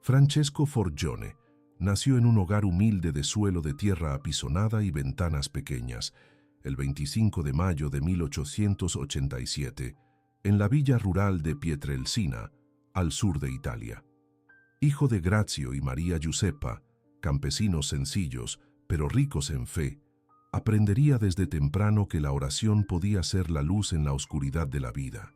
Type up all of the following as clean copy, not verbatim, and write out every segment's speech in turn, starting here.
Francesco Forgione nació en un hogar humilde de suelo de tierra apisonada y ventanas pequeñas, el 25 de mayo de 1887, en la villa rural de Pietrelcina, al sur de Italia. Hijo de Grazio y María Giuseppa, campesinos sencillos, pero ricos en fe, aprendería desde temprano que la oración podía ser la luz en la oscuridad de la vida.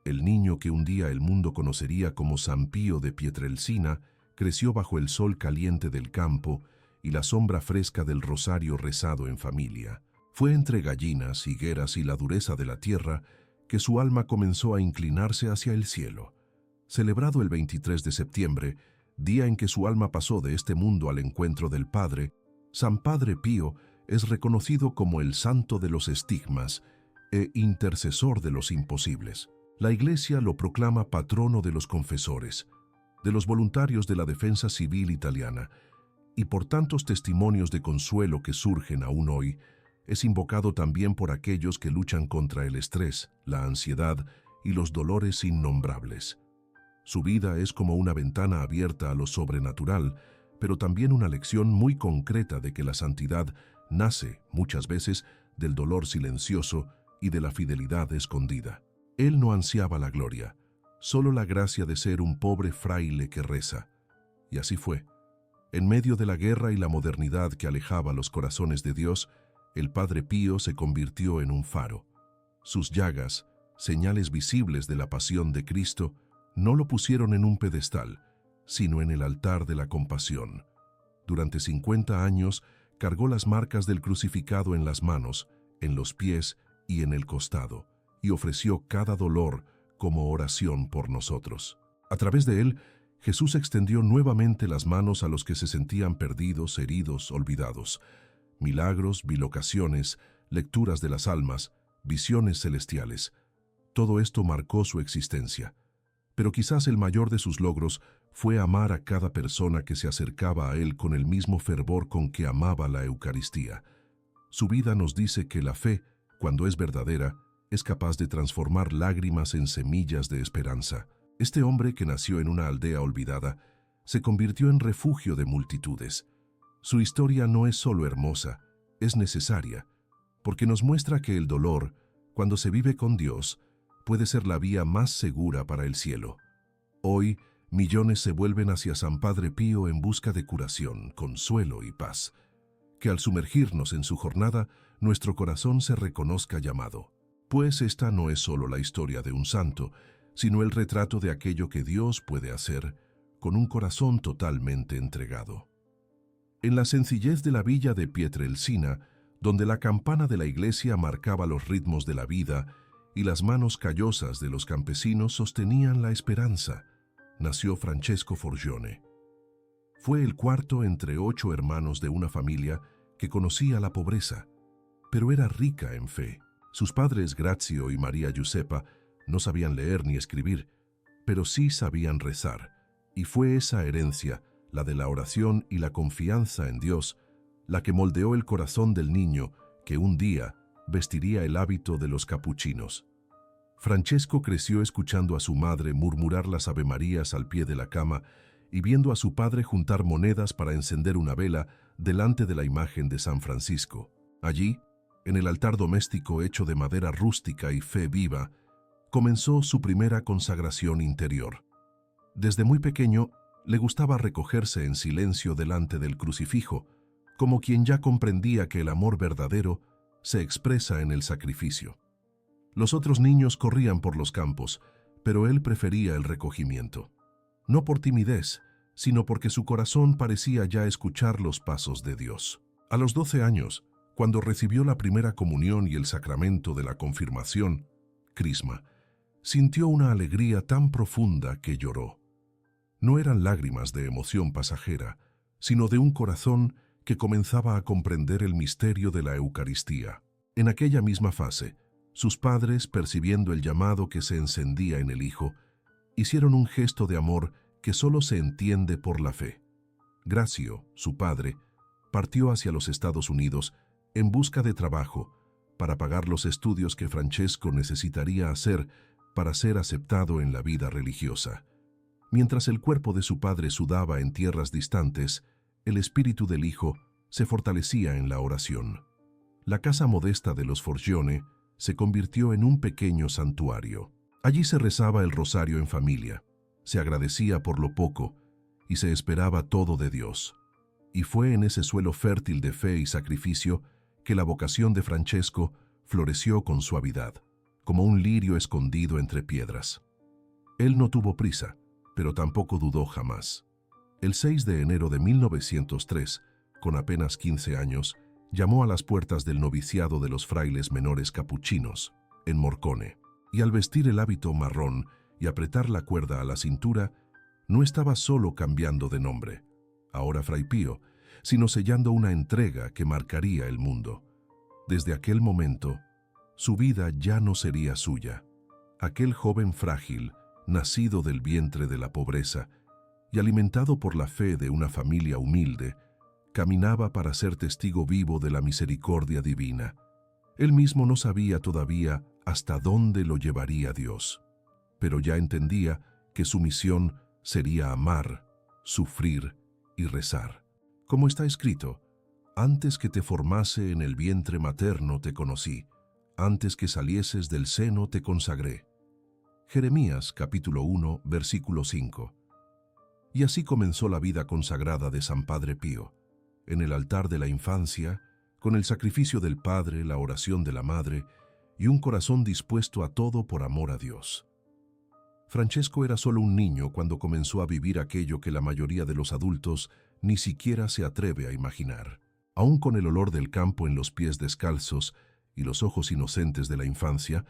El niño que un día el mundo conocería como San Pío de Pietrelcina creció bajo el sol caliente del campo y la sombra fresca del rosario rezado en familia. Fue entre gallinas, higueras y la dureza de la tierra que su alma comenzó a inclinarse hacia el cielo. Celebrado el 23 de septiembre, día en que su alma pasó de este mundo al encuentro del Padre, San Padre Pío es reconocido como el santo de los estigmas e intercesor de los imposibles. La Iglesia lo proclama patrono de los confesores, de los voluntarios de la defensa civil italiana, y por tantos testimonios de consuelo que surgen aún hoy, es invocado también por aquellos que luchan contra el estrés, la ansiedad y los dolores innombrables. Su vida es como una ventana abierta a lo sobrenatural, pero también una lección muy concreta de que la santidad nace, muchas veces, del dolor silencioso y de la fidelidad escondida. Él no ansiaba la gloria, solo la gracia de ser un pobre fraile que reza. Y así fue. En medio de la guerra y la modernidad que alejaba los corazones de Dios, el Padre Pío se convirtió en un faro. Sus llagas, señales visibles de la pasión de Cristo, no lo pusieron en un pedestal, sino en el altar de la compasión. Durante 50 años cargó las marcas del crucificado en las manos, en los pies y en el costado, y ofreció cada dolor como oración por nosotros. A través de él, Jesús extendió nuevamente las manos a los que se sentían perdidos, heridos, olvidados. Milagros, bilocaciones, lecturas de las almas, visiones celestiales. Todo esto marcó su existencia. Pero quizás el mayor de sus logros fue amar a cada persona que se acercaba a él con el mismo fervor con que amaba la Eucaristía. Su vida nos dice que la fe, cuando es verdadera, es capaz de transformar lágrimas en semillas de esperanza. Este hombre, que nació en una aldea olvidada, se convirtió en refugio de multitudes. Su historia no es solo hermosa, es necesaria, porque nos muestra que el dolor, cuando se vive con Dios, puede ser la vía más segura para el cielo. Hoy, millones se vuelven hacia San Padre Pío en busca de curación, consuelo y paz. Que al sumergirnos en su jornada, nuestro corazón se reconozca llamado. Pues esta no es solo la historia de un santo, sino el retrato de aquello que Dios puede hacer con un corazón totalmente entregado. En la sencillez de la villa de Pietrelcina, donde la campana de la iglesia marcaba los ritmos de la vida y las manos callosas de los campesinos sostenían la esperanza, nació Francesco Forgione. Fue el cuarto entre 8 hermanos de una familia que conocía la pobreza, pero era rica en fe. Sus padres Grazio y María Giuseppa no sabían leer ni escribir, pero sí sabían rezar, y fue esa herencia, la de la oración y la confianza en Dios, la que moldeó el corazón del niño que un día vestiría el hábito de los capuchinos. Francesco creció escuchando a su madre murmurar las avemarías al pie de la cama y viendo a su padre juntar monedas para encender una vela delante de la imagen de San Francisco. Allí, en el altar doméstico hecho de madera rústica y fe viva, comenzó su primera consagración interior. Desde muy pequeño, le gustaba recogerse en silencio delante del crucifijo, como quien ya comprendía que el amor verdadero se expresa en el sacrificio. Los otros niños corrían por los campos, pero él prefería el recogimiento. No por timidez, sino porque su corazón parecía ya escuchar los pasos de Dios. A los 12 años, cuando recibió la primera comunión y el sacramento de la confirmación, crisma, sintió una alegría tan profunda que lloró. No eran lágrimas de emoción pasajera, sino de un corazón que comenzaba a comprender el misterio de la Eucaristía. En aquella misma fase, sus padres, percibiendo el llamado que se encendía en el Hijo, hicieron un gesto de amor que solo se entiende por la fe. Grazio, su padre, partió hacia los Estados Unidos en busca de trabajo para pagar los estudios que Francesco necesitaría hacer para ser aceptado en la vida religiosa. Mientras el cuerpo de su padre sudaba en tierras distantes, el espíritu del hijo se fortalecía en la oración. La casa modesta de los Forgione se convirtió en un pequeño santuario. Allí se rezaba el rosario en familia, se agradecía por lo poco y se esperaba todo de Dios. Y fue en ese suelo fértil de fe y sacrificio que la vocación de Francesco floreció con suavidad, como un lirio escondido entre piedras. Él no tuvo prisa, pero tampoco dudó jamás. El 6 de enero de 1903, con apenas 15 años, llamó a las puertas del noviciado de los frailes menores capuchinos, en Morcone, y al vestir el hábito marrón y apretar la cuerda a la cintura, no estaba solo cambiando de nombre, ahora Fray Pío, sino sellando una entrega que marcaría el mundo. Desde aquel momento, su vida ya no sería suya. Aquel joven frágil, nacido del vientre de la pobreza y alimentado por la fe de una familia humilde, caminaba para ser testigo vivo de la misericordia divina. Él mismo no sabía todavía hasta dónde lo llevaría Dios, pero ya entendía que su misión sería amar, sufrir y rezar. Como está escrito, antes que te formase en el vientre materno te conocí, antes que salieses del seno te consagré. Jeremías capítulo 1, versículo 5. Y así comenzó la vida consagrada de San Padre Pío, en el altar de la infancia, con el sacrificio del Padre, la oración de la Madre y un corazón dispuesto a todo por amor a Dios. Francesco era solo un niño cuando comenzó a vivir aquello que la mayoría de los adultos ni siquiera se atreve a imaginar. Aún con el olor del campo en los pies descalzos y los ojos inocentes de la infancia,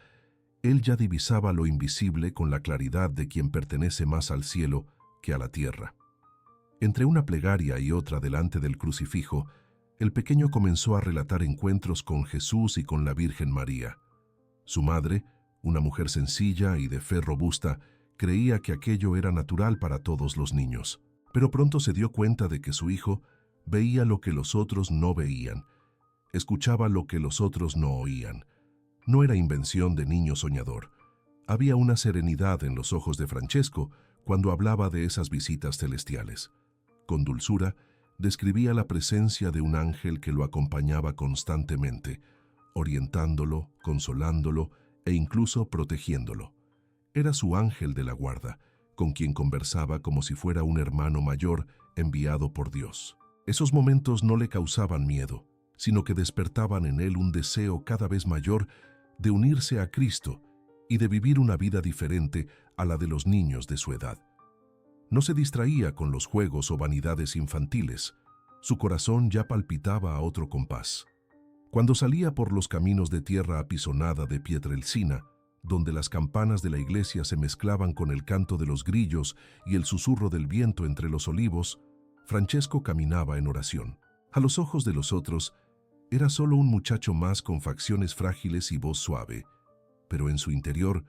él ya divisaba lo invisible con la claridad de quien pertenece más al cielo que a la tierra. Entre una plegaria y otra delante del crucifijo, el pequeño comenzó a relatar encuentros con Jesús y con la Virgen María. Su madre, una mujer sencilla y de fe robusta, creía que aquello era natural para todos los niños, pero pronto se dio cuenta de que su hijo veía lo que los otros no veían, escuchaba lo que los otros no oían. No era invención de niño soñador. Había una serenidad en los ojos de Francesco cuando hablaba de esas visitas celestiales. Con dulzura, describía la presencia de un ángel que lo acompañaba constantemente, orientándolo, consolándolo e incluso protegiéndolo. Era su ángel de la guarda, con quien conversaba como si fuera un hermano mayor enviado por Dios. Esos momentos no le causaban miedo, sino que despertaban en él un deseo cada vez mayor de unirse a Cristo y de vivir una vida diferente a la de los niños de su edad. No se distraía con los juegos o vanidades infantiles. Su corazón ya palpitaba a otro compás. Cuando salía por los caminos de tierra apisonada de Pietrelcina, donde las campanas de la iglesia se mezclaban con el canto de los grillos y el susurro del viento entre los olivos, Francesco caminaba en oración. A los ojos de los otros, era solo un muchacho más con facciones frágiles y voz suave, pero en su interior,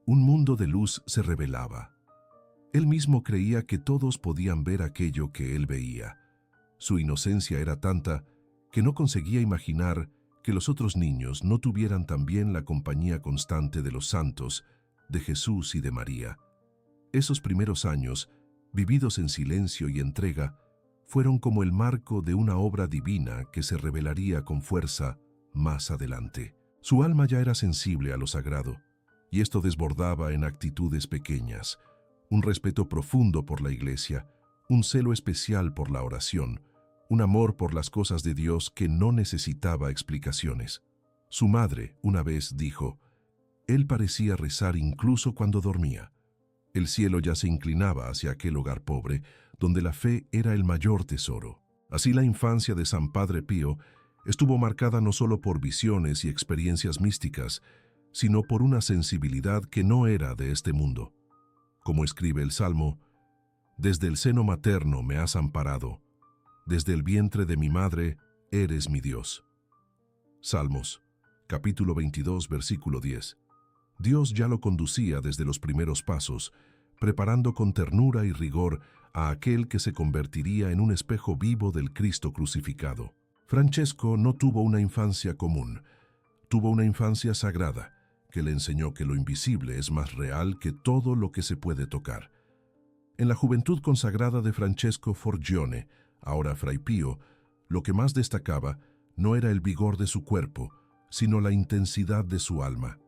un mundo de luz se revelaba. Él mismo creía que todos podían ver aquello que él veía. Su inocencia era tanta que no conseguía imaginar que los otros niños no tuvieran también la compañía constante de los santos, de Jesús y de María. Esos primeros años, vividos en silencio y entrega, fueron como el marco de una obra divina que se revelaría con fuerza más adelante. Su alma ya era sensible a lo sagrado, y esto desbordaba en actitudes pequeñas, un respeto profundo por la Iglesia, un celo especial por la oración, un amor por las cosas de Dios que no necesitaba explicaciones. Su madre, una vez, dijo, él parecía rezar incluso cuando dormía. El cielo ya se inclinaba hacia aquel hogar pobre, donde la fe era el mayor tesoro. Así la infancia de San Padre Pío estuvo marcada no solo por visiones y experiencias místicas, sino por una sensibilidad que no era de este mundo. Como escribe el Salmo, «Desde el seno materno me has amparado, desde el vientre de mi madre eres mi Dios». Salmos, capítulo 22, versículo 10. Dios ya lo conducía desde los primeros pasos, preparando con ternura y rigor a aquel que se convertiría en un espejo vivo del Cristo crucificado. Francesco no tuvo una infancia común, tuvo una infancia sagrada, que le enseñó que lo invisible es más real que todo lo que se puede tocar. En la juventud consagrada de Francesco Forgione, ahora Fray Pío, lo que más destacaba no era el vigor de su cuerpo, sino la intensidad de su alma.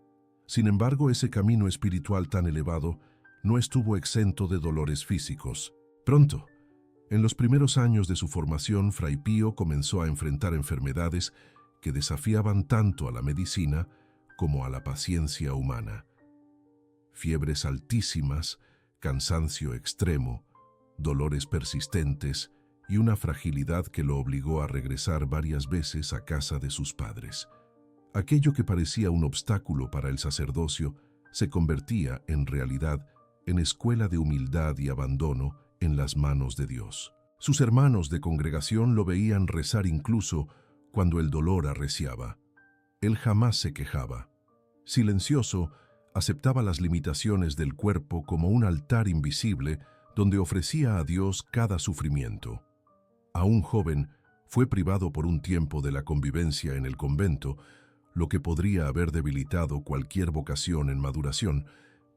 Sin embargo, ese camino espiritual tan elevado no estuvo exento de dolores físicos. Pronto, en los primeros años de su formación, Fray Pío comenzó a enfrentar enfermedades que desafiaban tanto a la medicina como a la paciencia humana. Fiebres altísimas, cansancio extremo, dolores persistentes y una fragilidad que lo obligó a regresar varias veces a casa de sus padres. Aquello que parecía un obstáculo para el sacerdocio se convertía, en realidad, en escuela de humildad y abandono en las manos de Dios. Sus hermanos de congregación lo veían rezar incluso cuando el dolor arreciaba. Él jamás se quejaba. Silencioso, aceptaba las limitaciones del cuerpo como un altar invisible donde ofrecía a Dios cada sufrimiento. Aún joven, fue privado por un tiempo de la convivencia en el convento, lo que podría haber debilitado cualquier vocación en maduración,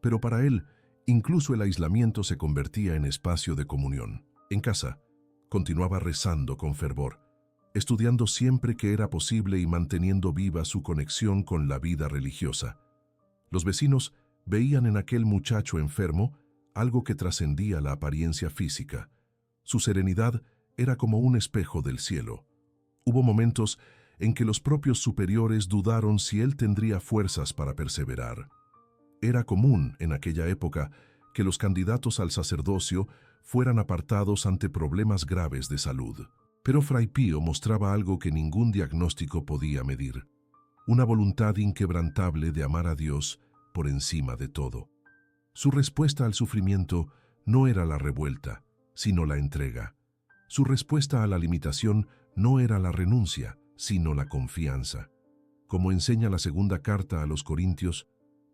pero para él, incluso el aislamiento se convertía en espacio de comunión. En casa, continuaba rezando con fervor, estudiando siempre que era posible y manteniendo viva su conexión con la vida religiosa. Los vecinos veían en aquel muchacho enfermo algo que trascendía la apariencia física. Su serenidad era como un espejo del cielo. Hubo momentos en que los propios superiores dudaron si él tendría fuerzas para perseverar. Era común en aquella época que los candidatos al sacerdocio fueran apartados ante problemas graves de salud. Pero Fray Pío mostraba algo que ningún diagnóstico podía medir: una voluntad inquebrantable de amar a Dios por encima de todo. Su respuesta al sufrimiento no era la revuelta, sino la entrega. Su respuesta a la limitación no era la renuncia, sino la confianza. Como enseña la segunda carta a los Corintios,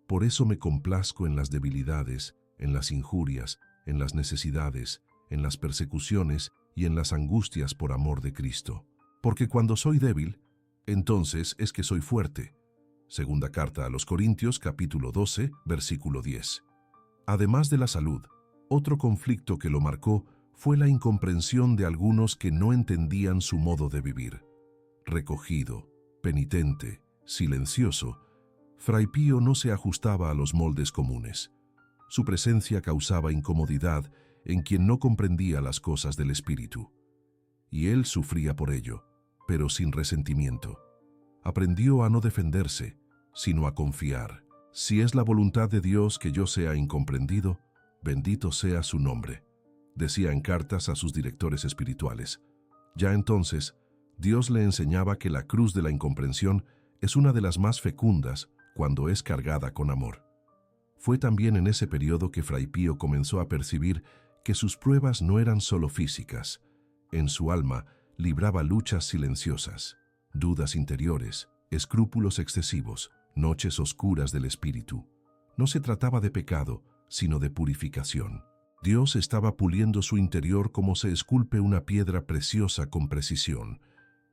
por eso me complazco en las debilidades, en las injurias, en las necesidades, en las persecuciones y en las angustias por amor de Cristo. Porque cuando soy débil, entonces es que soy fuerte. Segunda carta a los Corintios, capítulo 12, versículo 10. Además de la salud, otro conflicto que lo marcó fue la incomprensión de algunos que no entendían su modo de vivir. Recogido, penitente, silencioso, Fray Pío no se ajustaba a los moldes comunes. Su presencia causaba incomodidad en quien no comprendía las cosas del espíritu. Y él sufría por ello, pero sin resentimiento. Aprendió a no defenderse, sino a confiar. Si es la voluntad de Dios que yo sea incomprendido, bendito sea su nombre, decía en cartas a sus directores espirituales. Ya entonces, Dios le enseñaba que la cruz de la incomprensión es una de las más fecundas cuando es cargada con amor. Fue también en ese periodo que Fray Pío comenzó a percibir que sus pruebas no eran solo físicas. En su alma libraba luchas silenciosas, dudas interiores, escrúpulos excesivos, noches oscuras del espíritu. No se trataba de pecado, sino de purificación. Dios estaba puliendo su interior como se esculpe una piedra preciosa con precisión.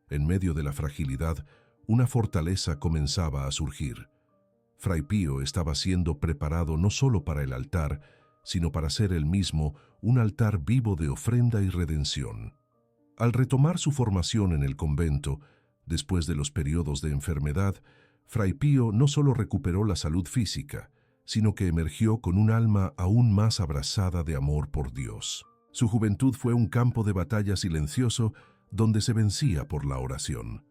En medio de la fragilidad, una fortaleza comenzaba a surgir. Fray Pío estaba siendo preparado no solo para el altar, sino para ser él mismo un altar vivo de ofrenda y redención. Al retomar su formación en el convento, después de los periodos de enfermedad, Fray Pío no solo recuperó la salud física, sino que emergió con un alma aún más abrazada de amor por Dios. Su juventud fue un campo de batalla silencioso donde se vencía por la oración.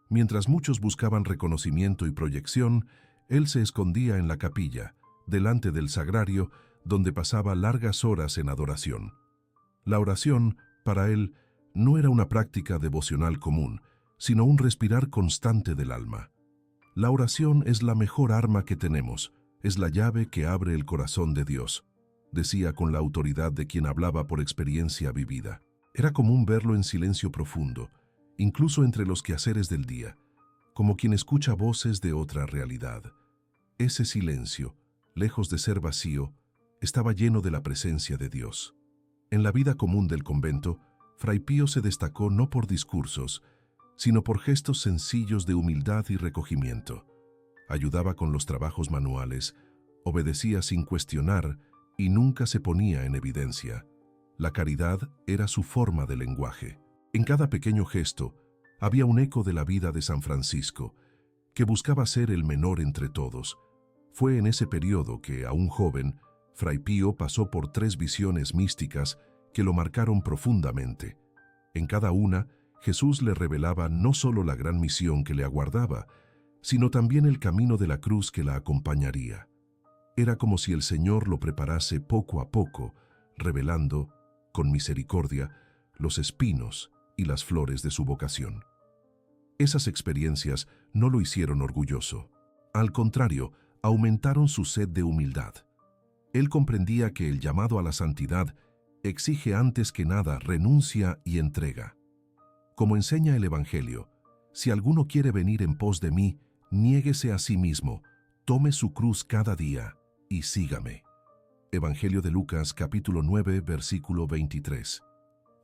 Mientras muchos buscaban reconocimiento y proyección, él se escondía en la capilla, delante del sagrario, donde pasaba largas horas en adoración. La oración, para él, no era una práctica devocional común, sino un respirar constante del alma. La oración es la mejor arma que tenemos, es la llave que abre el corazón de Dios, decía con la autoridad de quien hablaba por experiencia vivida. Era común verlo en silencio profundo, incluso entre los quehaceres del día, como quien escucha voces de otra realidad. Ese silencio, lejos de ser vacío, estaba lleno de la presencia de Dios. En la vida común del convento, Fray Pío se destacó no por discursos, sino por gestos sencillos de humildad y recogimiento. Ayudaba con los trabajos manuales, obedecía sin cuestionar y nunca se ponía en evidencia. La caridad era su forma de lenguaje. En cada pequeño gesto había un eco de la vida de San Francisco, que buscaba ser el menor entre todos. Fue en ese periodo que, aún joven, Fray Pío pasó por 3 visiones místicas que lo marcaron profundamente. En cada una, Jesús le revelaba no solo la gran misión que le aguardaba, sino también el camino de la cruz que la acompañaría. Era como si el Señor lo preparase poco a poco, revelando, con misericordia, los espinos y las flores de su vocación. Esas experiencias no lo hicieron orgulloso. Al contrario, aumentaron su sed de humildad. Él comprendía que el llamado a la santidad exige antes que nada renuncia y entrega. Como enseña el Evangelio, si alguno quiere venir en pos de mí, niéguese a sí mismo, tome su cruz cada día y sígame. Evangelio de Lucas, capítulo 9, versículo 23.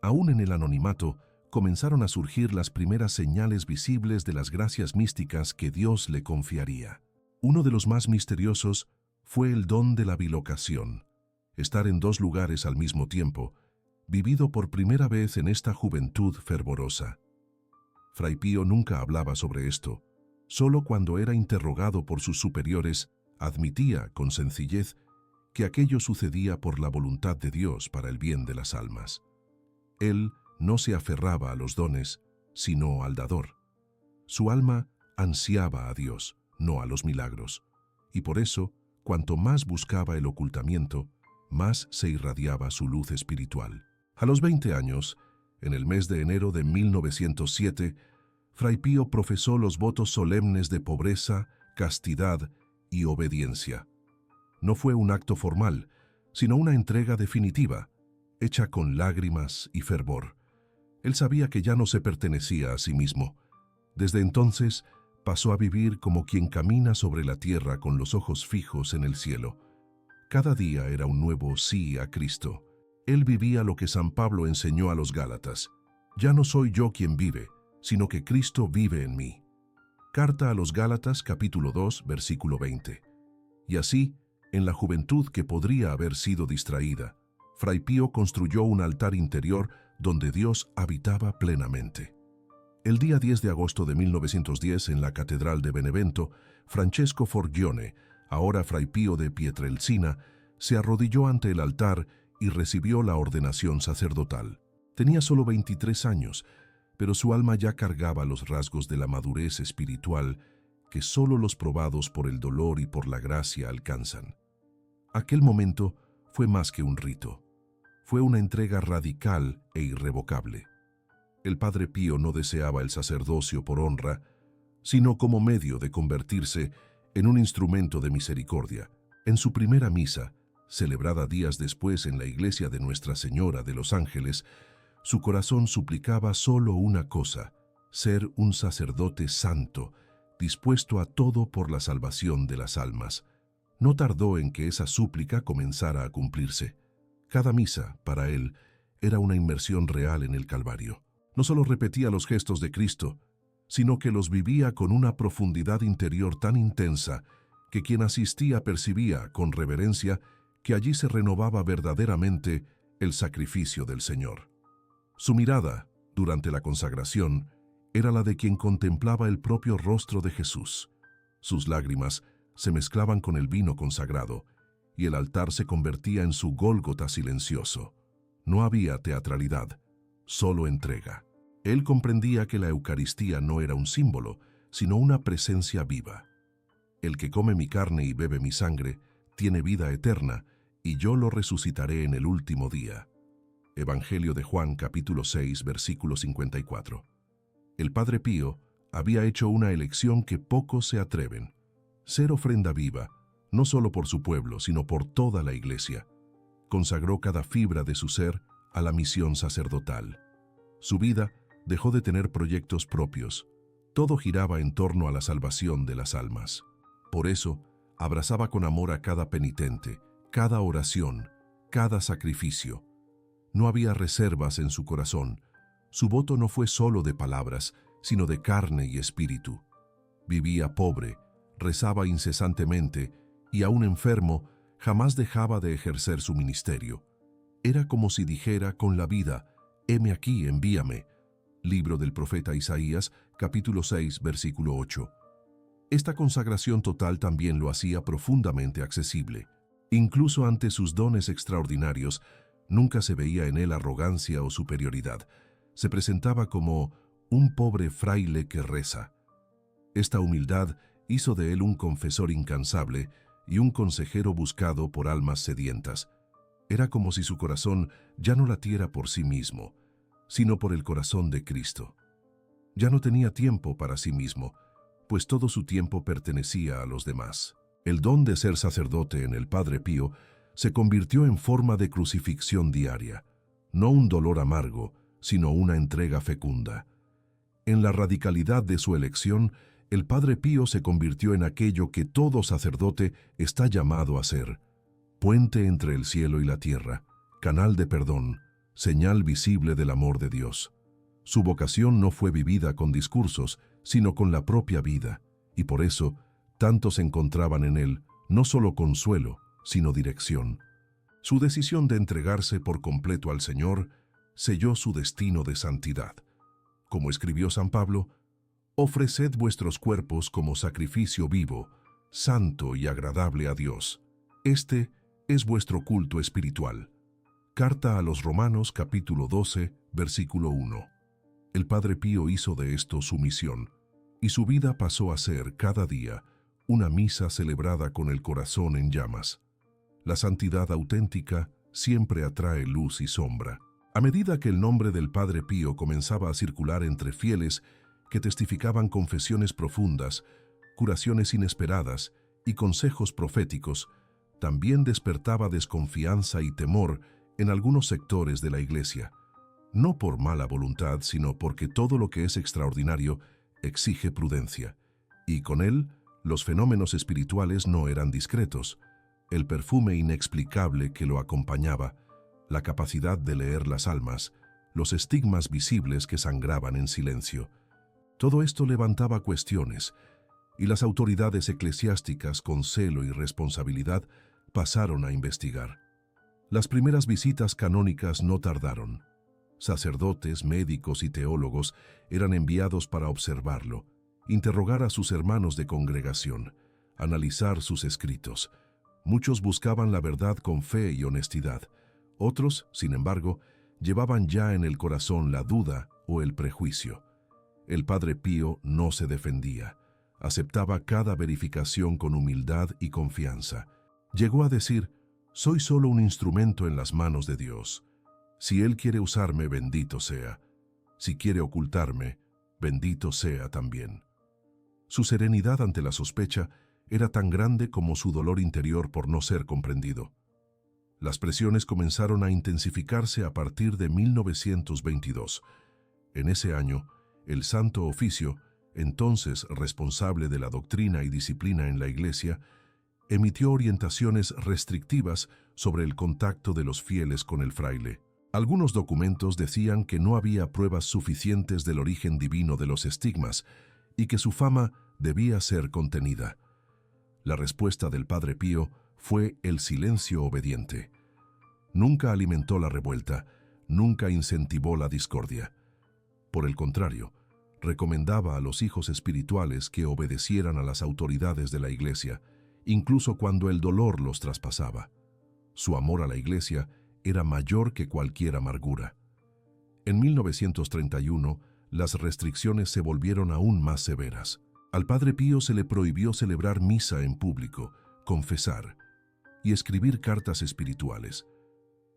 Aún en el anonimato, comenzaron a surgir las primeras señales visibles de las gracias místicas que Dios le confiaría. Uno de los más misteriosos fue el don de la bilocación, estar en 2 lugares al mismo tiempo, vivido por primera vez en esta juventud fervorosa. Fray Pío nunca hablaba sobre esto. Solo cuando era interrogado por sus superiores, admitía con sencillez que aquello sucedía por la voluntad de Dios para el bien de las almas. Él no se aferraba a los dones, sino al dador. Su alma ansiaba a Dios, no a los milagros, y por eso, cuanto más buscaba el ocultamiento, más se irradiaba su luz espiritual. A los 20 años, en el mes de enero de 1907, Fray Pío profesó los votos solemnes de pobreza, castidad y obediencia. No fue un acto formal, sino una entrega definitiva, hecha con lágrimas y fervor. Él sabía que ya no se pertenecía a sí mismo. Desde entonces, pasó a vivir como quien camina sobre la tierra con los ojos fijos en el cielo. Cada día era un nuevo sí a Cristo. Él vivía lo que San Pablo enseñó a los Gálatas. Ya no soy yo quien vive, sino que Cristo vive en mí. Carta a los Gálatas, capítulo 2, versículo 20. Y así, en la juventud que podría haber sido distraída, Fray Pío construyó un altar interior donde Dios habitaba plenamente. El día 10 de agosto de 1910, en la Catedral de Benevento, Francesco Forgione, ahora Fray Pío de Pietrelcina, se arrodilló ante el altar y recibió la ordenación sacerdotal. Tenía solo 23 años, pero su alma ya cargaba los rasgos de la madurez espiritual que solo los probados por el dolor y por la gracia alcanzan. Aquel momento fue más que un rito. Fue una entrega radical e irrevocable. El Padre Pío no deseaba el sacerdocio por honra, sino como medio de convertirse en un instrumento de misericordia. En su primera misa, celebrada días después en la iglesia de Nuestra Señora de los Ángeles, su corazón suplicaba solo una cosa: ser un sacerdote santo, dispuesto a todo por la salvación de las almas. No tardó en que esa súplica comenzara a cumplirse. Cada misa, para él, era una inmersión real en el Calvario. No solo repetía los gestos de Cristo, sino que los vivía con una profundidad interior tan intensa que quien asistía percibía con reverencia que allí se renovaba verdaderamente el sacrificio del Señor. Su mirada, durante la consagración, era la de quien contemplaba el propio rostro de Jesús. Sus lágrimas se mezclaban con el vino consagrado, y el altar se convertía en su Gólgota silencioso. No había teatralidad, solo entrega. Él comprendía que la Eucaristía no era un símbolo, sino una presencia viva. El que come mi carne y bebe mi sangre tiene vida eterna, y yo lo resucitaré en el último día. Evangelio de Juan, capítulo 6, versículo 54. El Padre Pío había hecho una elección que pocos se atreven: ser ofrenda viva, no solo por su pueblo, sino por toda la Iglesia. Consagró cada fibra de su ser a la misión sacerdotal. Su vida dejó de tener proyectos propios. Todo giraba en torno a la salvación de las almas. Por eso, abrazaba con amor a cada penitente, cada oración, cada sacrificio. No había reservas en su corazón. Su voto no fue solo de palabras, sino de carne y espíritu. Vivía pobre, rezaba incesantemente y, aún enfermo, jamás dejaba de ejercer su ministerio. Era como si dijera con la vida: «Heme aquí, envíame». Libro del profeta Isaías, capítulo 6, versículo 8. Esta consagración total también lo hacía profundamente accesible. Incluso ante sus dones extraordinarios, nunca se veía en él arrogancia o superioridad. Se presentaba como un pobre fraile que reza. Esta humildad hizo de él un confesor incansable y un consejero buscado por almas sedientas. Era como si su corazón ya no latiera por sí mismo, sino por el corazón de Cristo. Ya no tenía tiempo para sí mismo, pues todo su tiempo pertenecía a los demás. El don de ser sacerdote en el Padre Pío se convirtió en forma de crucifixión diaria, no un dolor amargo, sino una entrega fecunda. En la radicalidad de su elección, el Padre Pío se convirtió en aquello que todo sacerdote está llamado a ser: puente entre el cielo y la tierra, canal de perdón, señal visible del amor de Dios. Su vocación no fue vivida con discursos, sino con la propia vida, y por eso tantos encontraban en él no solo consuelo, sino dirección. Su decisión de entregarse por completo al Señor selló su destino de santidad. Como escribió San Pablo: «Ofreced vuestros cuerpos como sacrificio vivo, santo y agradable a Dios. Este es vuestro culto espiritual». Carta a los Romanos, capítulo 12, versículo 1. El Padre Pío hizo de esto su misión, y su vida pasó a ser cada día una misa celebrada con el corazón en llamas. La santidad auténtica siempre atrae luz y sombra. A medida que el nombre del Padre Pío comenzaba a circular entre fieles que testificaban confesiones profundas, curaciones inesperadas y consejos proféticos, también despertaba desconfianza y temor en algunos sectores de la Iglesia, no por mala voluntad, sino porque todo lo que es extraordinario exige prudencia, y con él los fenómenos espirituales no eran discretos. El perfume inexplicable que lo acompañaba, la capacidad de leer las almas, los estigmas visibles que sangraban en silencio. Todo esto levantaba cuestiones, y las autoridades eclesiásticas, con celo y responsabilidad, pasaron a investigar. Las primeras visitas canónicas no tardaron. Sacerdotes, médicos y teólogos eran enviados para observarlo, interrogar a sus hermanos de congregación, analizar sus escritos. Muchos buscaban la verdad con fe y honestidad. Otros, sin embargo, llevaban ya en el corazón la duda o el prejuicio. El Padre Pío no se defendía. Aceptaba cada verificación con humildad y confianza. Llegó a decir: «Soy solo un instrumento en las manos de Dios. Si Él quiere usarme, bendito sea. Si quiere ocultarme, bendito sea también». Su serenidad ante la sospecha era tan grande como su dolor interior por no ser comprendido. Las presiones comenzaron a intensificarse a partir de 1922. En ese año, el Santo Oficio, entonces responsable de la doctrina y disciplina en la Iglesia, emitió orientaciones restrictivas sobre el contacto de los fieles con el fraile. Algunos documentos decían que no había pruebas suficientes del origen divino de los estigmas y que su fama debía ser contenida. La respuesta del Padre Pío fue el silencio obediente. Nunca alimentó la revuelta, nunca incentivó la discordia. Por el contrario, recomendaba a los hijos espirituales que obedecieran a las autoridades de la Iglesia, incluso cuando el dolor los traspasaba. Su amor a la Iglesia era mayor que cualquier amargura. En 1931, las restricciones se volvieron aún más severas. Al Padre Pío se le prohibió celebrar misa en público, confesar y escribir cartas espirituales.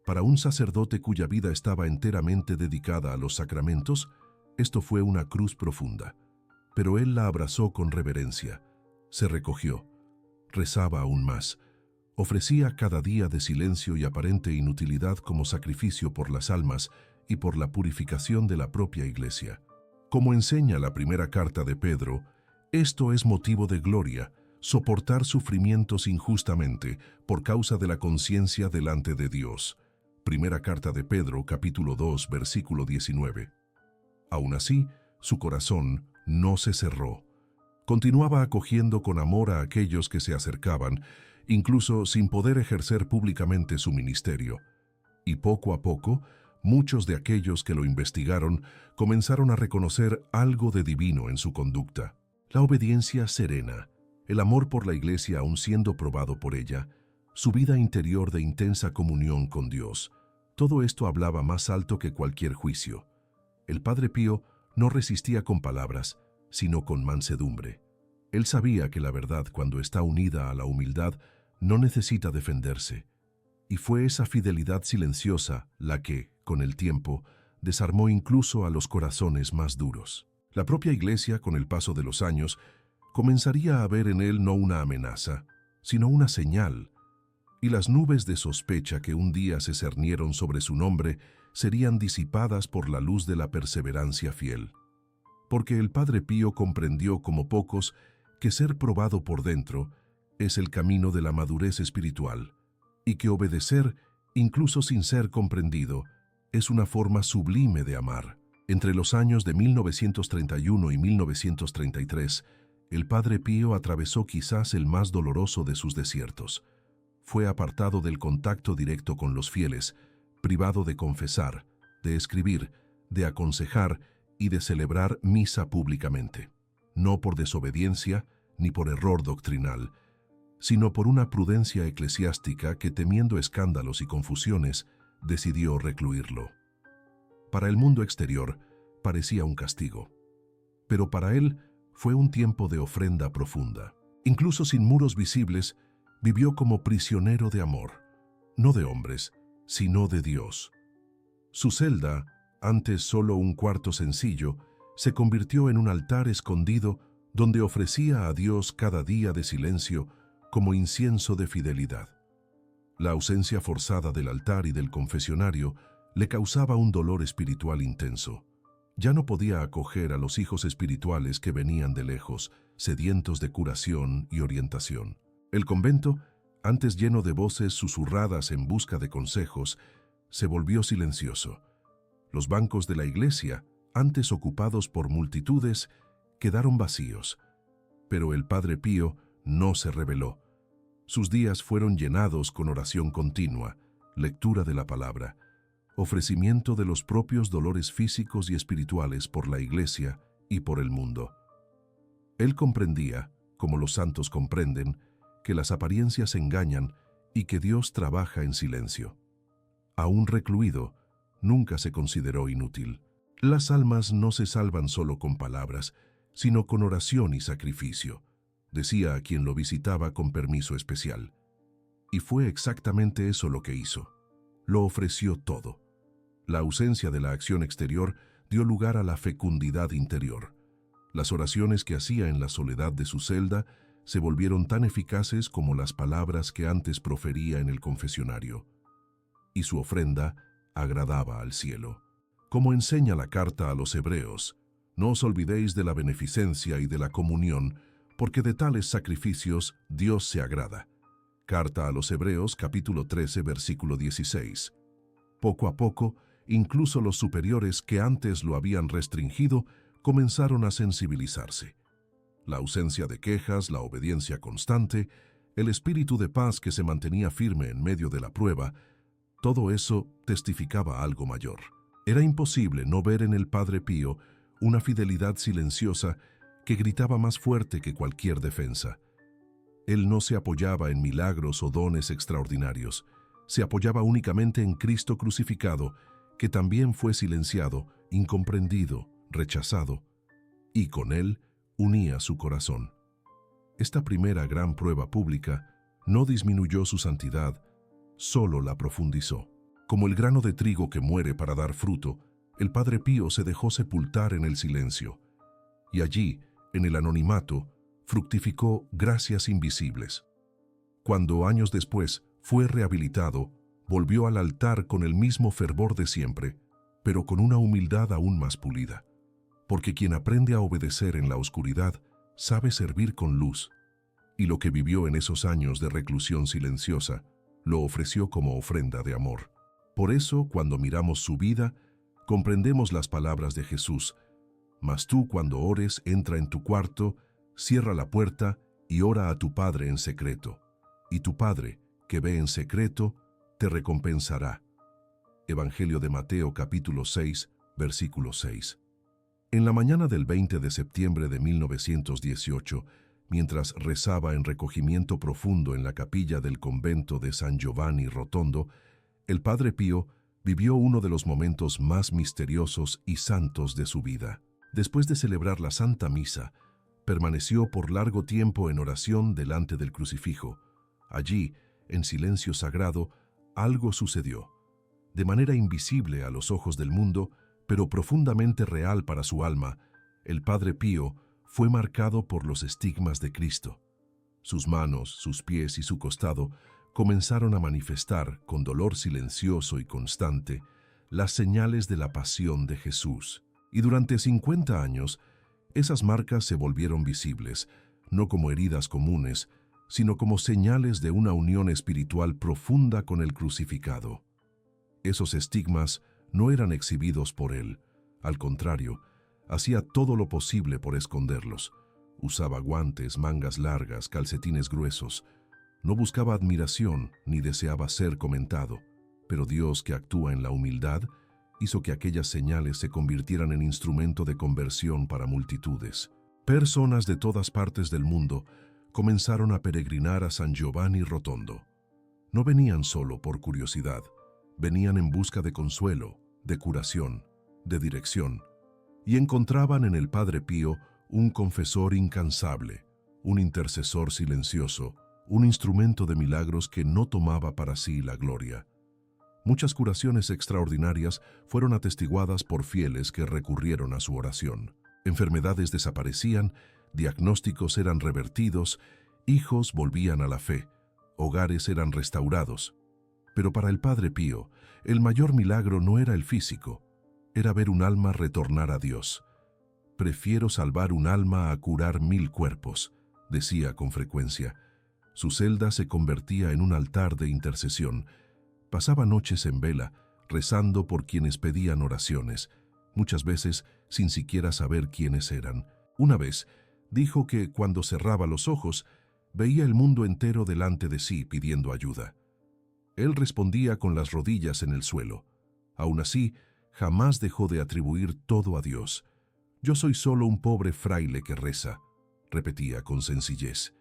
Para un sacerdote cuya vida estaba enteramente dedicada a los sacramentos, esto fue una cruz profunda. Pero él la abrazó con reverencia, se recogió, rezaba aún más, ofrecía cada día de silencio y aparente inutilidad como sacrificio por las almas y por la purificación de la propia Iglesia. Como enseña la primera carta de Pedro, esto es motivo de gloria, soportar sufrimientos injustamente por causa de la conciencia delante de Dios. Primera carta de Pedro, capítulo 2, versículo 19. Aún así, su corazón no se cerró. Continuaba acogiendo con amor a aquellos que se acercaban incluso sin poder ejercer públicamente su ministerio. Y poco a poco, muchos de aquellos que lo investigaron comenzaron a reconocer algo de divino en su conducta. La obediencia serena, el amor por la Iglesia aún siendo probado por ella, su vida interior de intensa comunión con Dios, todo esto hablaba más alto que cualquier juicio. El Padre Pío no resistía con palabras, sino con mansedumbre. Él sabía que la verdad, cuando está unida a la humildad, no necesita defenderse. Y fue esa fidelidad silenciosa la que, con el tiempo, desarmó incluso a los corazones más duros. La propia Iglesia, con el paso de los años, comenzaría a ver en él no una amenaza, sino una señal, y las nubes de sospecha que un día se cernieron sobre su nombre serían disipadas por la luz de la perseverancia fiel. Porque el Padre Pío comprendió como pocos que ser probado por dentro es el camino de la madurez espiritual, y que obedecer, incluso sin ser comprendido, es una forma sublime de amar. Entre los años de 1931 y 1933, el Padre Pío atravesó quizás el más doloroso de sus desiertos. Fue apartado del contacto directo con los fieles, privado de confesar, de escribir, de aconsejar y de celebrar misa públicamente. No por desobediencia ni por error doctrinal, sino por una prudencia eclesiástica que, temiendo escándalos y confusiones, decidió recluirlo. Para el mundo exterior parecía un castigo, pero para él fue un tiempo de ofrenda profunda. Incluso sin muros visibles, vivió como prisionero de amor, no de hombres, sino de Dios. Su celda, antes solo un cuarto sencillo, se convirtió en un altar escondido donde ofrecía a Dios cada día de silencio como incienso de fidelidad. La ausencia forzada del altar y del confesionario le causaba un dolor espiritual intenso. Ya no podía acoger a los hijos espirituales que venían de lejos, sedientos de curación y orientación. El convento, antes lleno de voces susurradas en busca de consejos, se volvió silencioso. Los bancos de la iglesia, antes ocupados por multitudes, quedaron vacíos. Pero el Padre Pío no se rebeló. Sus días fueron llenados con oración continua, lectura de la palabra, ofrecimiento de los propios dolores físicos y espirituales por la Iglesia y por el mundo. Él comprendía, como los santos comprenden, que las apariencias engañan y que Dios trabaja en silencio. Aún recluido, nunca se consideró inútil. Las almas no se salvan solo con palabras, sino con oración y sacrificio, decía a quien lo visitaba con permiso especial. Y fue exactamente eso lo que hizo. Lo ofreció todo. La ausencia de la acción exterior dio lugar a la fecundidad interior. Las oraciones que hacía en la soledad de su celda se volvieron tan eficaces como las palabras que antes profería en el confesionario. Y su ofrenda agradaba al cielo. Como enseña la carta a los Hebreos, no os olvidéis de la beneficencia y de la comunión, porque de tales sacrificios Dios se agrada. Carta a los Hebreos, capítulo 13, versículo 16. Poco a poco, incluso los superiores que antes lo habían restringido comenzaron a sensibilizarse. La ausencia de quejas, la obediencia constante, el espíritu de paz que se mantenía firme en medio de la prueba, todo eso testificaba algo mayor. Era imposible no ver en el Padre Pío una fidelidad silenciosa que gritaba más fuerte que cualquier defensa. Él no se apoyaba en milagros o dones extraordinarios, se apoyaba únicamente en Cristo crucificado, que también fue silenciado, incomprendido, rechazado, y con él unía su corazón. Esta primera gran prueba pública no disminuyó su santidad, solo la profundizó. Como el grano de trigo que muere para dar fruto, el Padre Pío se dejó sepultar en el silencio, y allí, en el anonimato, fructificó gracias invisibles. Cuando años después fue rehabilitado, volvió al altar con el mismo fervor de siempre, pero con una humildad aún más pulida, porque quien aprende a obedecer en la oscuridad sabe servir con luz, y lo que vivió en esos años de reclusión silenciosa lo ofreció como ofrenda de amor. Por eso, cuando miramos su vida, comprendemos las palabras de Jesús: «Mas tú, cuando ores, entra en tu cuarto, cierra la puerta y ora a tu Padre en secreto. y tu Padre, que ve en secreto, te recompensará. Evangelio de Mateo capítulo 6, versículo 6. En la mañana del 20 de septiembre de 1918, mientras rezaba en recogimiento profundo en la capilla del convento de San Giovanni Rotondo, el Padre Pío vivió uno de los momentos más misteriosos y santos de su vida. Después de celebrar la Santa Misa, permaneció por largo tiempo en oración delante del crucifijo. Allí, en silencio sagrado, algo sucedió. De manera invisible a los ojos del mundo, pero profundamente real para su alma, el Padre Pío fue marcado por los estigmas de Cristo. Sus manos, sus pies y su costado comenzaron a manifestar, con dolor silencioso y constante, las señales de la pasión de Jesús. Y durante 50 años, esas marcas se volvieron visibles, no como heridas comunes, sino como señales de una unión espiritual profunda con el crucificado. Esos estigmas no eran exhibidos por él, al contrario, hacía todo lo posible por esconderlos. Usaba guantes, mangas largas, calcetines gruesos. No buscaba admiración ni deseaba ser comentado, pero Dios, que actúa en la humildad, hizo que aquellas señales se convirtieran en instrumento de conversión para multitudes. Personas de todas partes del mundo comenzaron a peregrinar a San Giovanni Rotondo. No venían solo por curiosidad, venían en busca de consuelo, de curación, de dirección, y encontraban en el Padre Pío un confesor incansable, un intercesor silencioso, un instrumento de milagros que no tomaba para sí la gloria. Muchas curaciones extraordinarias fueron atestiguadas por fieles que recurrieron a su oración. Enfermedades desaparecían, diagnósticos eran revertidos, hijos volvían a la fe, hogares eran restaurados. Pero para el Padre Pío, el mayor milagro no era el físico, era ver un alma retornar a Dios. «Prefiero salvar un alma a curar 1000 cuerpos», decía con frecuencia. Su celda se convertía en un altar de intercesión. Pasaba noches en vela, rezando por quienes pedían oraciones, muchas veces sin siquiera saber quiénes eran. Una vez, dijo que cuando cerraba los ojos, veía el mundo entero delante de sí pidiendo ayuda. Él respondía con las rodillas en el suelo. Aún así, jamás dejó de atribuir todo a Dios. «Yo soy solo un pobre fraile que reza», repetía con sencillez.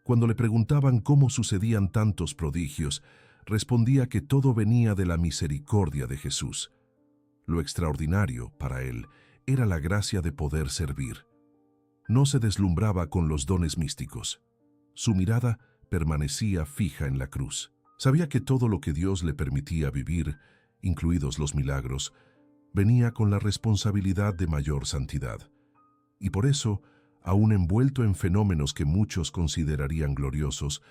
Cuando le preguntaban cómo sucedían tantos prodigios, respondía que todo venía de la misericordia de Jesús. Lo extraordinario, para él, era la gracia de poder servir. No se deslumbraba con los dones místicos. Su mirada permanecía fija en la cruz. Sabía que todo lo que Dios le permitía vivir, incluidos los milagros, venía con la responsabilidad de mayor santidad. Y por eso, aún envuelto en fenómenos que muchos considerarían gloriosos,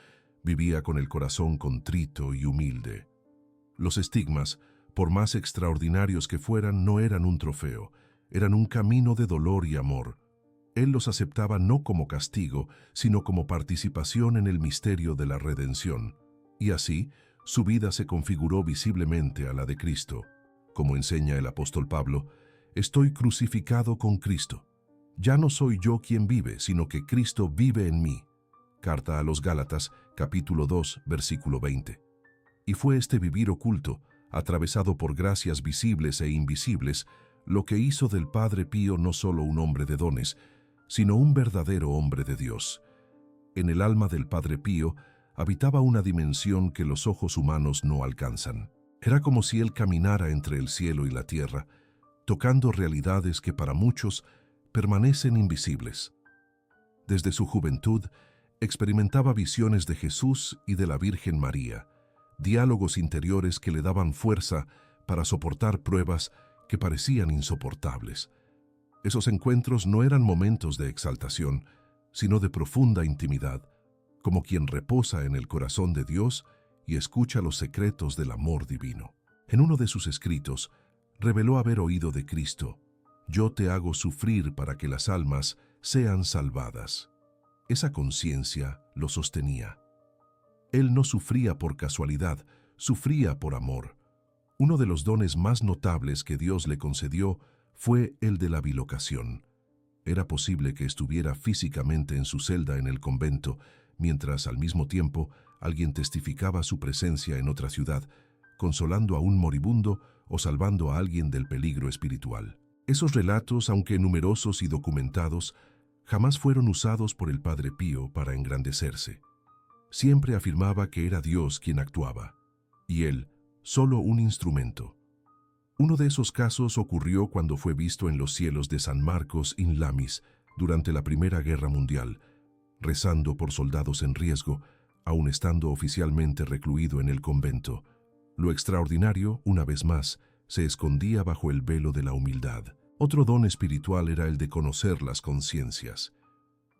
vivía con el corazón contrito y humilde. Los estigmas, por más extraordinarios que fueran, no eran un trofeo, eran un camino de dolor y amor. Él los aceptaba no como castigo, sino como participación en el misterio de la redención. Y así, su vida se configuró visiblemente a la de Cristo. Como enseña el apóstol Pablo, «Estoy crucificado con Cristo. Ya no soy yo quien vive, sino que Cristo vive en mí». Carta a los Gálatas, capítulo 2, versículo 20. Y fue este vivir oculto, atravesado por gracias visibles e invisibles, lo que hizo del Padre Pío no solo un hombre de dones, sino un verdadero hombre de Dios. En el alma del Padre Pío habitaba una dimensión que los ojos humanos no alcanzan. Era como si él caminara entre el cielo y la tierra, tocando realidades que para muchos permanecen invisibles. Desde su juventud, experimentaba visiones de Jesús y de la Virgen María, diálogos interiores que le daban fuerza para soportar pruebas que parecían insoportables. Esos encuentros no eran momentos de exaltación, sino de profunda intimidad, como quien reposa en el corazón de Dios y escucha los secretos del amor divino. En uno de sus escritos, reveló haber oído de Cristo: «Yo te hago sufrir para que las almas sean salvadas». Esa conciencia lo sostenía. Él no sufría por casualidad, sufría por amor. Uno de los dones más notables que Dios le concedió fue el de la bilocación. Era posible que estuviera físicamente en su celda en el convento, mientras al mismo tiempo alguien testificaba su presencia en otra ciudad, consolando a un moribundo o salvando a alguien del peligro espiritual. Esos relatos, aunque numerosos y documentados, jamás fueron usados por el Padre Pío para engrandecerse. Siempre afirmaba que era Dios quien actuaba, y él, solo un instrumento. Uno de esos casos ocurrió cuando fue visto en los cielos de San Marcos in Lamis durante la Primera Guerra Mundial, rezando por soldados en riesgo, aun estando oficialmente recluido en el convento. Lo extraordinario, una vez más, se escondía bajo el velo de la humildad. Otro don espiritual era el de conocer las conciencias.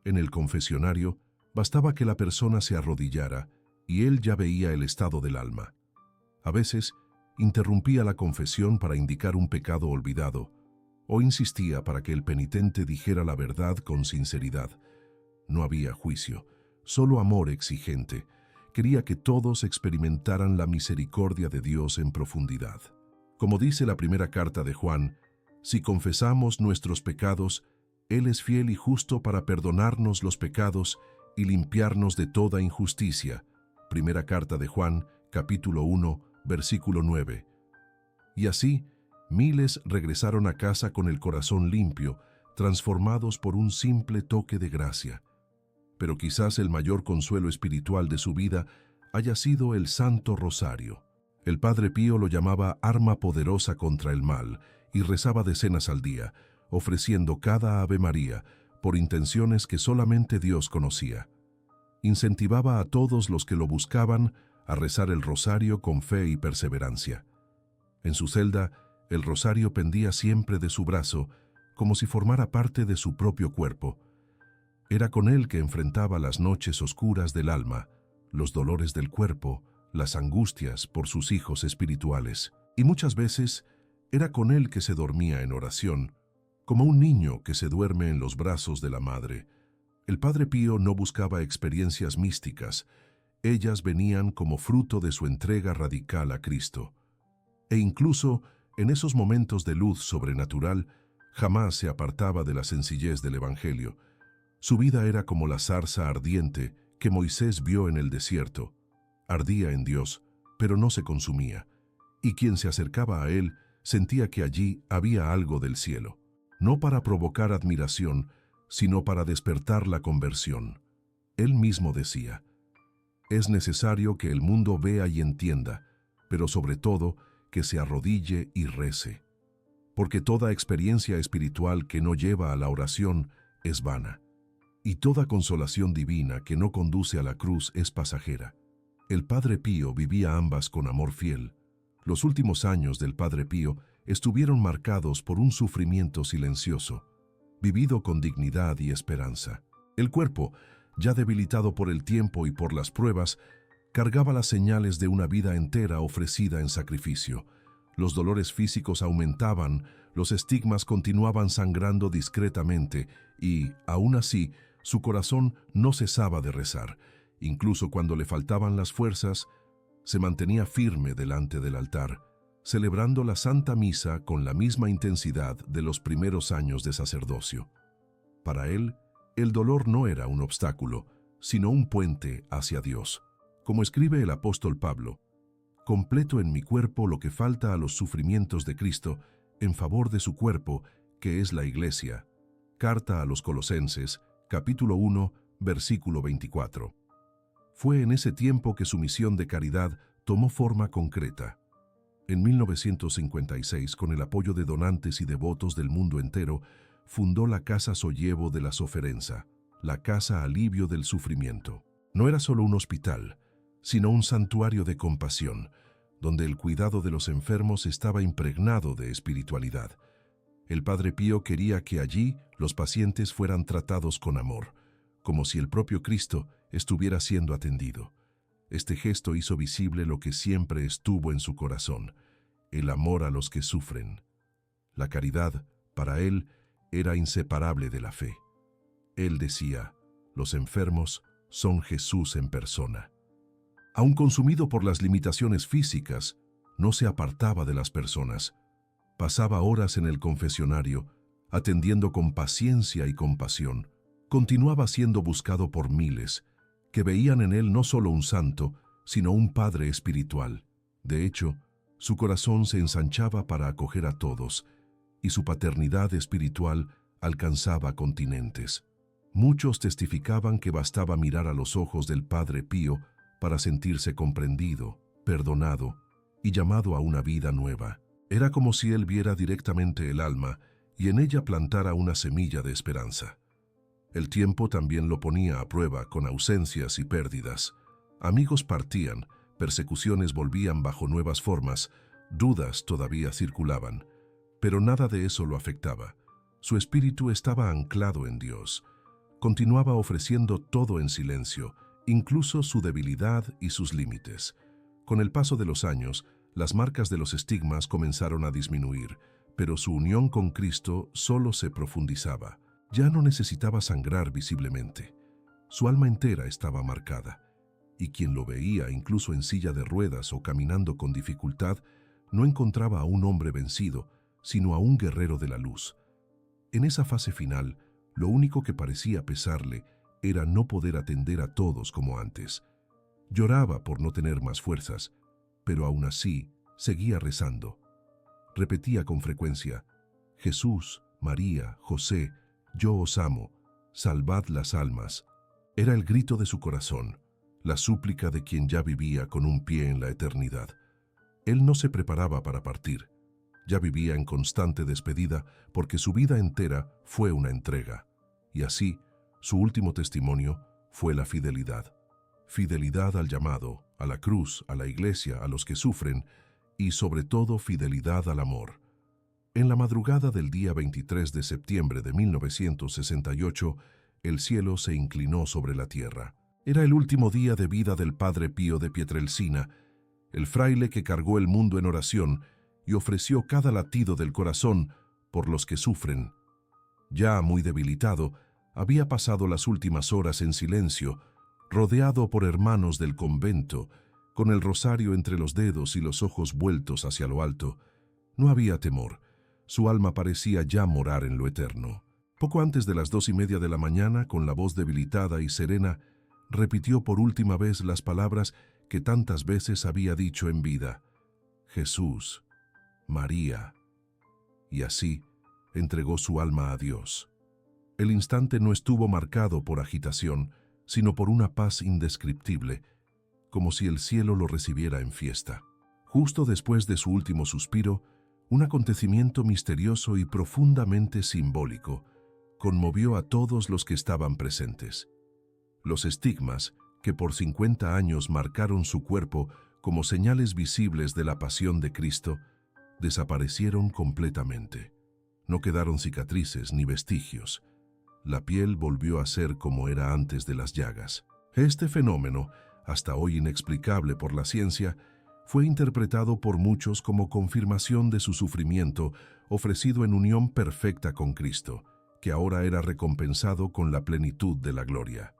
En el confesionario, bastaba que la persona se arrodillara y él ya veía el estado del alma. A veces, interrumpía la confesión para indicar un pecado olvidado, o insistía para que el penitente dijera la verdad con sinceridad. No había juicio, solo amor exigente. Quería que todos experimentaran la misericordia de Dios en profundidad. Como dice la primera carta de Juan, si confesamos nuestros pecados, Él es fiel y justo para perdonarnos los pecados y limpiarnos de toda injusticia. Primera carta de Juan, capítulo 1, versículo 9. Y así, miles regresaron a casa con el corazón limpio, transformados por un simple toque de gracia. Pero quizás el mayor consuelo espiritual de su vida haya sido el Santo Rosario. El Padre Pío lo llamaba arma poderosa contra el mal y rezaba decenas al día, ofreciendo cada Ave María por intenciones que solamente Dios conocía. Incentivaba a todos los que lo buscaban a rezar el rosario con fe y perseverancia. En su celda, el rosario pendía siempre de su brazo, como si formara parte de su propio cuerpo. Era con él que enfrentaba las noches oscuras del alma, los dolores del cuerpo, las angustias por sus hijos espirituales. Y muchas veces era con él que se dormía en oración, como un niño que se duerme en los brazos de la madre. El Padre Pío no buscaba experiencias místicas, ellas venían como fruto de su entrega radical a Cristo. E incluso en esos momentos de luz sobrenatural, jamás se apartaba de la sencillez del Evangelio. Su vida era como la zarza ardiente que Moisés vio en el desierto. Ardía en Dios, pero no se consumía, y quien se acercaba a él sentía que allí había algo del cielo, no para provocar admiración, sino para despertar la conversión. Él mismo decía, es necesario que el mundo vea y entienda, pero sobre todo que se arrodille y rece, porque toda experiencia espiritual que no lleva a la oración es vana, y toda consolación divina que no conduce a la cruz es pasajera. El Padre Pío vivía ambas con amor fiel. Los últimos años del Padre Pío estuvieron marcados por un sufrimiento silencioso, vivido con dignidad y esperanza. El cuerpo, ya debilitado por el tiempo y por las pruebas, cargaba las señales de una vida entera ofrecida en sacrificio. Los dolores físicos aumentaban, los estigmas continuaban sangrando discretamente y, aún así, su corazón no cesaba de rezar. Incluso cuando le faltaban las fuerzas, se mantenía firme delante del altar, celebrando la Santa Misa con la misma intensidad de los primeros años de sacerdocio. Para él, el dolor no era un obstáculo, sino un puente hacia Dios. Como escribe el apóstol Pablo, completo en mi cuerpo lo que falta a los sufrimientos de Cristo en favor de su cuerpo, que es la Iglesia. Carta a los Colosenses, capítulo 1, versículo 24. Fue en ese tiempo que su misión de caridad tomó forma concreta. En 1956, con el apoyo de donantes y devotos del mundo entero, fundó la Casa Soyevo de la Soferenza, la Casa Alivio del Sufrimiento. No era solo un hospital, sino un santuario de compasión, donde el cuidado de los enfermos estaba impregnado de espiritualidad. El Padre Pío quería que allí los pacientes fueran tratados con amor, como si el propio Cristo estuviera siendo atendido. Este gesto hizo visible lo que siempre estuvo en su corazón, el amor a los que sufren. La caridad, para él, era inseparable de la fe. Él decía, los enfermos son Jesús en persona. Aun consumido por las limitaciones físicas, no se apartaba de las personas. Pasaba horas en el confesionario, atendiendo con paciencia y compasión. Continuaba siendo buscado por miles, que veían en él no solo un santo, sino un padre espiritual. De hecho, su corazón se ensanchaba para acoger a todos, y su paternidad espiritual alcanzaba continentes. Muchos testificaban que bastaba mirar a los ojos del Padre Pío para sentirse comprendido, perdonado y llamado a una vida nueva. Era como si él viera directamente el alma y en ella plantara una semilla de esperanza. El tiempo también lo ponía a prueba con ausencias y pérdidas. Amigos partían, persecuciones volvían bajo nuevas formas, dudas todavía circulaban, pero nada de eso lo afectaba. Su espíritu estaba anclado en Dios. Continuaba ofreciendo todo en silencio, incluso su debilidad y sus límites. Con el paso de los años, las marcas de los estigmas comenzaron a disminuir, pero su unión con Cristo solo se profundizaba. Ya no necesitaba sangrar visiblemente. Su alma entera estaba marcada, y quien lo veía, incluso en silla de ruedas o caminando con dificultad, no encontraba a un hombre vencido, sino a un guerrero de la luz. En esa fase final, lo único que parecía pesarle era no poder atender a todos como antes. Lloraba por no tener más fuerzas, pero aún así seguía rezando. Repetía con frecuencia: Jesús, María, José, yo os amo, salvad las almas. Era el grito de su corazón, la súplica de quien ya vivía con un pie en la eternidad. Él no se preparaba para partir. Ya vivía en constante despedida porque su vida entera fue una entrega. Y así, su último testimonio fue la fidelidad. Fidelidad al llamado, a la cruz, a la iglesia, a los que sufren y, sobre todo, fidelidad al amor. En la madrugada del día 23 de septiembre de 1968, el cielo se inclinó sobre la tierra. Era el último día de vida del Padre Pío de Pietrelcina, el fraile que cargó el mundo en oración y ofreció cada latido del corazón por los que sufren. Ya muy debilitado, había pasado las últimas horas en silencio, rodeado por hermanos del convento, con el rosario entre los dedos y los ojos vueltos hacia lo alto. No había temor. Su alma parecía ya morar en lo eterno. Poco antes de las 2:30 de la mañana, con la voz debilitada y serena, repitió por última vez las palabras que tantas veces había dicho en vida: Jesús, María. Y así entregó su alma a Dios. El instante no estuvo marcado por agitación, sino por una paz indescriptible, como si el cielo lo recibiera en fiesta. Justo después de su último suspiro, un acontecimiento misterioso y profundamente simbólico conmovió a todos los que estaban presentes. Los estigmas, que por 50 años marcaron su cuerpo como señales visibles de la pasión de Cristo, desaparecieron completamente. No quedaron cicatrices ni vestigios. La piel volvió a ser como era antes de las llagas. Este fenómeno, hasta hoy inexplicable por la ciencia, fue interpretado por muchos como confirmación de su sufrimiento ofrecido en unión perfecta con Cristo, que ahora era recompensado con la plenitud de la gloria.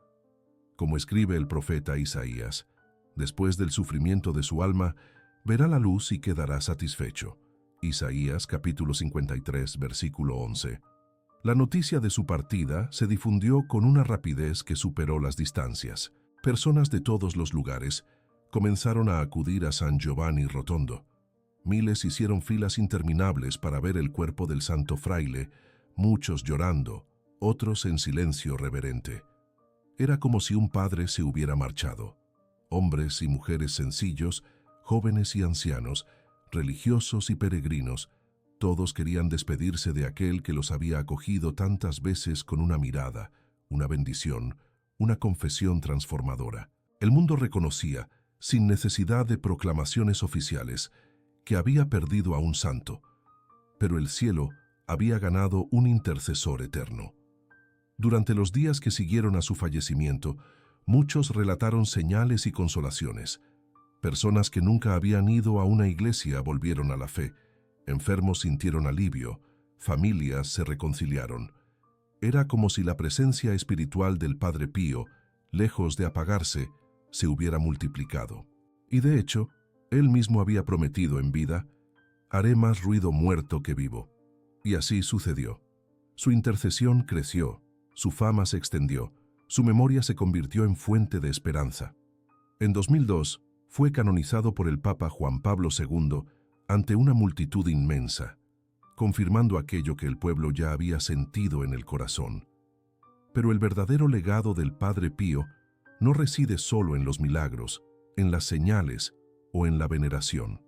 Como escribe el profeta Isaías, después del sufrimiento de su alma, verá la luz y quedará satisfecho. Isaías capítulo 53, versículo 11. La noticia de su partida se difundió con una rapidez que superó las distancias. Personas de todos los lugares comenzaron a acudir a San Giovanni Rotondo. Miles hicieron filas interminables para ver el cuerpo del santo fraile, muchos llorando, otros en silencio reverente. Era como si un padre se hubiera marchado. Hombres y mujeres sencillos, jóvenes y ancianos, religiosos y peregrinos, todos querían despedirse de aquel que los había acogido tantas veces con una mirada, una bendición, una confesión transformadora. El mundo reconocía, sin necesidad de proclamaciones oficiales, que había perdido a un santo, pero el cielo había ganado un intercesor eterno. Durante los días que siguieron a su fallecimiento, muchos relataron señales y consolaciones. Personas que nunca habían ido a una iglesia volvieron a la fe, enfermos sintieron alivio, familias se reconciliaron. Era como si la presencia espiritual del Padre Pío, lejos de apagarse, se hubiera multiplicado. Y de hecho, él mismo había prometido en vida: haré más ruido muerto que vivo. Y así sucedió. Su intercesión creció, su fama se extendió, Su memoria se convirtió en fuente de esperanza. En 2002, fue canonizado por el Papa Juan Pablo II ante una multitud inmensa, confirmando aquello que el pueblo ya había sentido en el corazón. Pero el verdadero legado del Padre Pío no reside solo en los milagros, en las señales o en la veneración.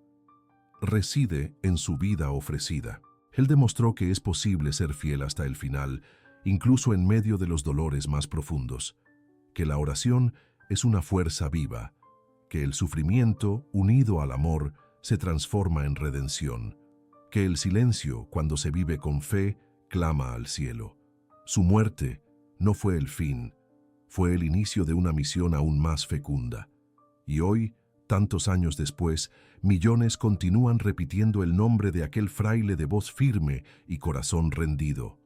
Reside en su vida ofrecida. Él demostró que es posible ser fiel hasta el final, incluso en medio de los dolores más profundos, que la oración es una fuerza viva, que el sufrimiento, unido al amor, se transforma en redención, que el silencio, cuando se vive con fe, clama al cielo. Su muerte no fue el fin, fue el inicio de una misión aún más fecunda. Y hoy, tantos años después, millones continúan repitiendo el nombre de aquel fraile de voz firme y corazón rendido.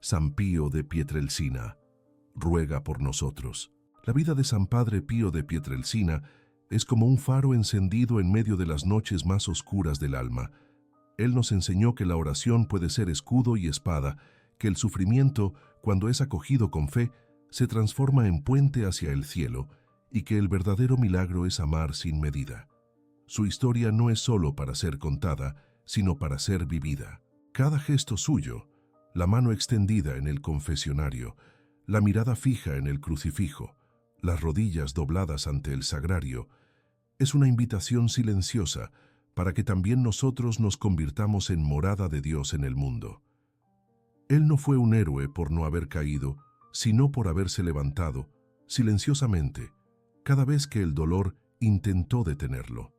San Pío de Pietrelcina, ruega por nosotros. La vida de San Padre Pío de Pietrelcina es como un faro encendido en medio de las noches más oscuras del alma. Él nos enseñó que la oración puede ser escudo y espada, que el sufrimiento, cuando es acogido con fe, se transforma en puente hacia el cielo, y que el verdadero milagro es amar sin medida. Su historia no es solo para ser contada, sino para ser vivida. Cada gesto suyo, la mano extendida en el confesionario, la mirada fija en el crucifijo, las rodillas dobladas ante el sagrario, es una invitación silenciosa para que también nosotros nos convirtamos en morada de Dios en el mundo. Él no fue un héroe por no haber caído, sino por haberse levantado, silenciosamente, cada vez que el dolor intentó detenerlo.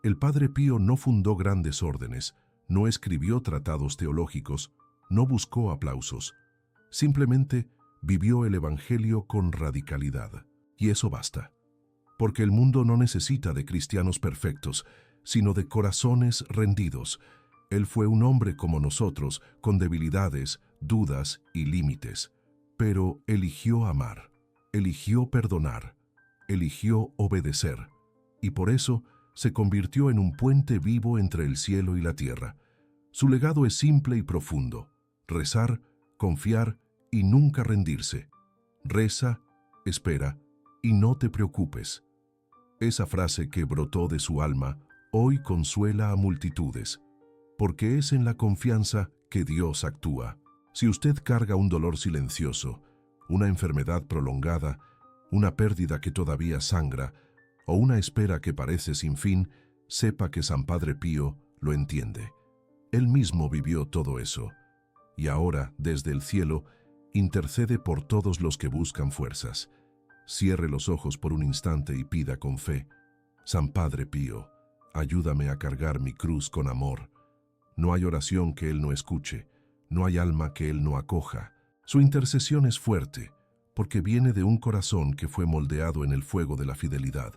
El Padre Pío no fundó grandes órdenes, no escribió tratados teológicos, no buscó aplausos. Simplemente vivió el Evangelio con radicalidad. Y eso basta. Porque el mundo no necesita de cristianos perfectos, sino de corazones rendidos. Él fue un hombre como nosotros, con debilidades, dudas y límites. Pero eligió amar, eligió perdonar, eligió obedecer. Y por eso se convirtió en un puente vivo entre el cielo y la tierra. Su legado es simple y profundo: rezar, confiar y nunca rendirse. Reza, espera y no te preocupes. Esa frase que brotó de su alma hoy consuela a multitudes, porque es en la confianza que Dios actúa. Si usted carga un dolor silencioso, una enfermedad prolongada, una pérdida que todavía sangra, o una espera que parece sin fin, sepa que San Padre Pío lo entiende. Él mismo vivió todo eso, y ahora, desde el cielo, intercede por todos los que buscan fuerzas. Cierre los ojos por un instante y pida con fe: San Padre Pío, ayúdame a cargar mi cruz con amor. No hay oración que Él no escuche, no hay alma que Él no acoja. Su intercesión es fuerte, porque viene de un corazón que fue moldeado en el fuego de la fidelidad,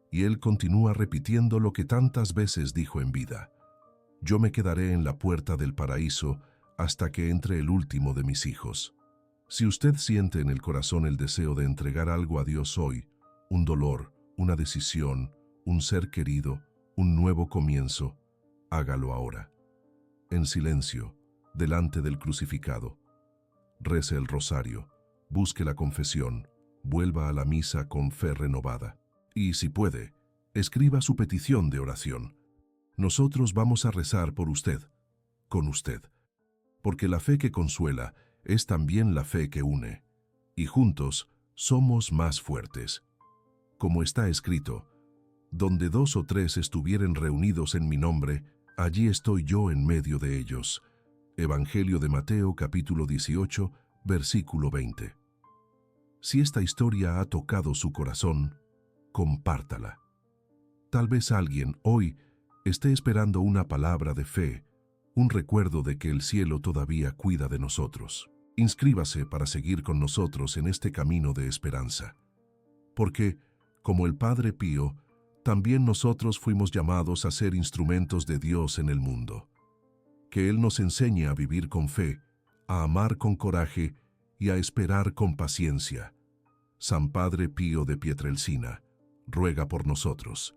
y Él continúa repitiendo lo que tantas veces dijo en vida: yo me quedaré en la puerta del paraíso hasta que entre el último de mis hijos. Si usted siente en el corazón el deseo de entregar algo a Dios hoy, un dolor, una decisión, un ser querido, un nuevo comienzo, hágalo ahora. En silencio, delante del crucificado. Rece el rosario, busque la confesión, vuelva a la misa con fe renovada. Y, si puede, escriba su petición de oración. Nosotros vamos a rezar por usted, con usted, porque la fe que consuela es también la fe que une, y juntos somos más fuertes. Como está escrito: donde 2 o 3 estuvieren reunidos en mi nombre, allí estoy yo en medio de ellos. Evangelio de Mateo, capítulo 18, versículo 20. Si esta historia ha tocado su corazón, compártala. Tal vez alguien hoy esté esperando una palabra de fe, un recuerdo de que el cielo todavía cuida de nosotros. Inscríbase para seguir con nosotros en este camino de esperanza. Porque, como el Padre Pío, también nosotros fuimos llamados a ser instrumentos de Dios en el mundo. Que Él nos enseñe a vivir con fe, a amar con coraje y a esperar con paciencia. San Padre Pío de Pietrelcina, ruega por nosotros.